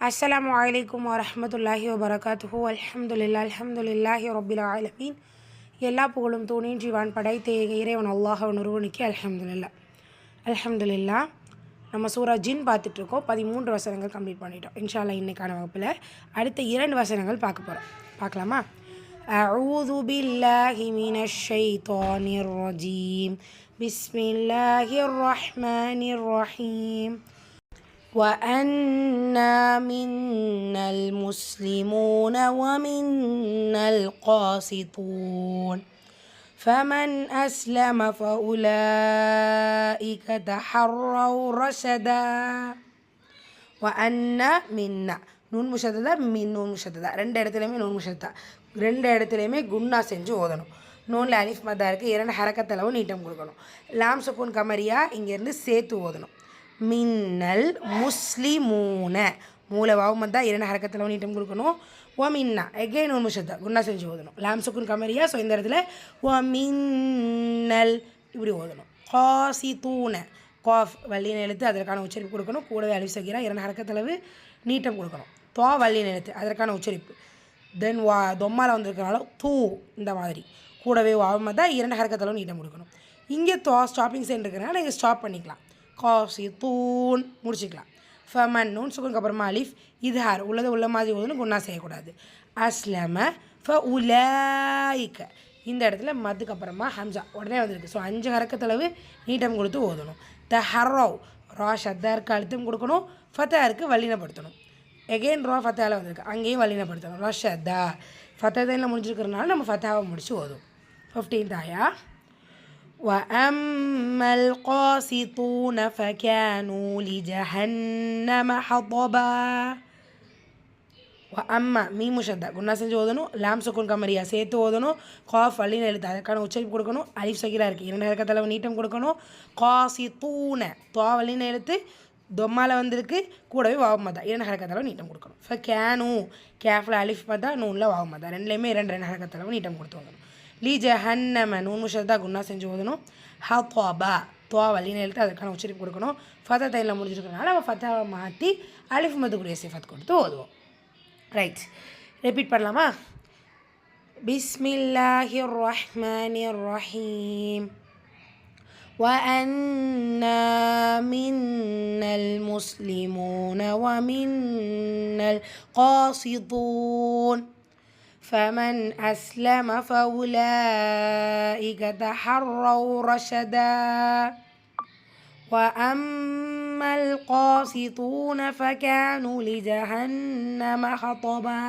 அஸ்ஸலாமு அலைக்கும் வரஹ்மத்துல்லாஹி வபரகாத்துஹு. அல்ஹம்துலில்லாஹி ரப்பில் ஆலமீன். எல்லா புகழும் தூணின்றி வான் படைத்த இறைவன் அல்லாஹ் ஒருவனுக்கு அல்ஹம்துலில்லாஹ். நம்ம சூரா ஜின் பார்த்துட்ருக்கோம். 13 வசனங்கள் கம்ப்ளீட் பண்ணிட்டோம். இன்ஷா அல்லாஹ் இன்னைக்கான வகுப்பில் அடுத்த 2 வசனங்கள் பார்க்கலாமா? அஊது பில்லாஹி மினஷ் ஷைத்தானிர் ரஜீம். பிஸ்மில்லாஹிர் ரஹ்மானிர் ரஹீம். وَأَنَّا مِنَّا الْمُسْلِمُونَ وَمِنَّا الْقَاسِطُونَ فَمَنْ أَسْلَمَ فَأُولَئِكَ تَحَرَّوْا رَشَدًا. وَأَنَّا مِنَّا நூன் முஷத்ததா நூன் முஷத்ததா ரெண்டு இடத்துலையுமே நூன் முஷத்தா, ரெண்டு இடத்துலையுமே குன்னா செஞ்சு ஓதணும். நூனில் அலிஃப் மத்தா இருக்குது, 2 ஹரக்கத்தளவு நீட்டம் கொடுக்கணும். லாம் சுக்கூன் கமரியா இங்கேருந்து சேர்த்து ஓதணும். மின்னல் முஸ்லிமூன மூளை வாவுமந்தா 2 ஹரக்கத்தில் நீட்டம் கொடுக்கணும். ஓ மின்னா எகெயின் ஒரு முஷத்தா குன்னா செஞ்சு ஓதணும். லாம் சுக்குன் கமரியா. ஸோ இந்த இடத்துல ஓ மின்னல் இப்படி ஓதணும். காசி தூண காஃப் வள்ளின எழுத்து அதற்கான உச்சரிப்பு கொடுக்கணும். கூடவே அலிஃப் சகீரா 2 ஹரக்கத்தளவு நீட்டம் கொடுக்கணும். தோ வள்ளின எழுத்து அதற்கான உச்சரிப்பு. தென் வா தொம்மால வந்திருக்கிறனால தூ இந்த மாதிரி கூடவே வாவுமந்தா 2 ஹரக்கத்தளவு நீட்டம் கொடுக்கணும். இங்கே தோ ஸ்டாப்பிங் சைன் இருக்கிறனால நீங்கள் ஸ்டாப் பண்ணிக்கலாம். காசி தூண் முடிச்சிக்கலாம். ஃபமன் நூன் சுக்குனுக்கு அப்புறமா அலிஃப் இத்ஹார் உள்ளது உள்ள மாதிரி ஓதுன்னு குன்னா செய்யக்கூடாது. அஸ்லம ஃப உலாயிக்க இந்த இடத்துல மதுக்கு அப்புறமா ஹம்சா உடனே வந்துருக்கு. ஸோ 5 ஹரக்கத்தளவு நீட்டம் கொடுத்து ஓதணும். தஹர்ரவ் ரா ஷத்தாருக்கு அழுத்தம் கொடுக்கணும். ஃபத்தாருக்கு வல்லினப்படுத்தணும். எகெயின் ரா ஃபத்தாவில் வந்திருக்கு, அங்கேயும் வல்லினப்படுத்தணும். ரா ஷத்தா ஃபத்தாவில் முடிஞ்சிருக்கிறதுனால நம்ம ஃபத்தாவை முடித்து ஓதும். 15th ஆயா. وَأَمَّا الْقَاسِطُونَ فَكَانُوا لِجَهَنَّمَ حَطَبًا. وَأَمَّا மீம் முஷத்தா குன்னா செஞ்சு ஓதணும். லாம் சுக்குன் கமரியா சேர்த்து ஓதணும். காஃப் வல்லின எழுத்து அதற்கான உச்சரிப்பு கொடுக்கணும். அலிஃப் சகீரா இருக்குது, 2 ஹரக்கத்தளவு நீட்டம் கொடுக்கணும். காசித்தூன தோ வல்லின எழுத்து தொம்மால வந்திருக்கு, கூடவே வாவுமதா 2 ஹரக்கத்தளவு நீட்டம் கொடுக்கணும். ஃபேனு கேஃபில் அலிஃப் மதா நூனில் வாவுமதா ரெண்டுலேயுமே 2 ஹரக்கத்தளவு நீட்டம் கொடுத்து ஓதணும். லீ ஜஹன்னம நூன் முஷத்தா குன்னா செஞ்சு ஓதணும். ஹத்வபா தோ வல்லின எழுத்து அதற்கான உச்சரிப்பு கொடுக்கணும். ஃபத்தா தையில் முடிஞ்சிருக்கிறதுனால நம்ம ஃபத்தாவை மாற்றி அலிஃப் மதுக்குரிய சிஃபத் கொடுத்து ஓதுவோம். ரைட், ரிப்பீட் பண்ணலாமா? பிஸ்மில்லாஹிர் ரஹ்மானிர் ரஹீம். وَأَنَّا مِنَّا الْمُسْلِمُونَ وَمِنَّا الْقَاسِطُونَ فَمَنْ أَسْلَمَ فَأُولَئِكَ تَحَرَّوْا رَشَدًا. وَأَمَّا الْقَاسِطُونَ فَكَانُوا لِجَهَنَّمَ حَطَبًا.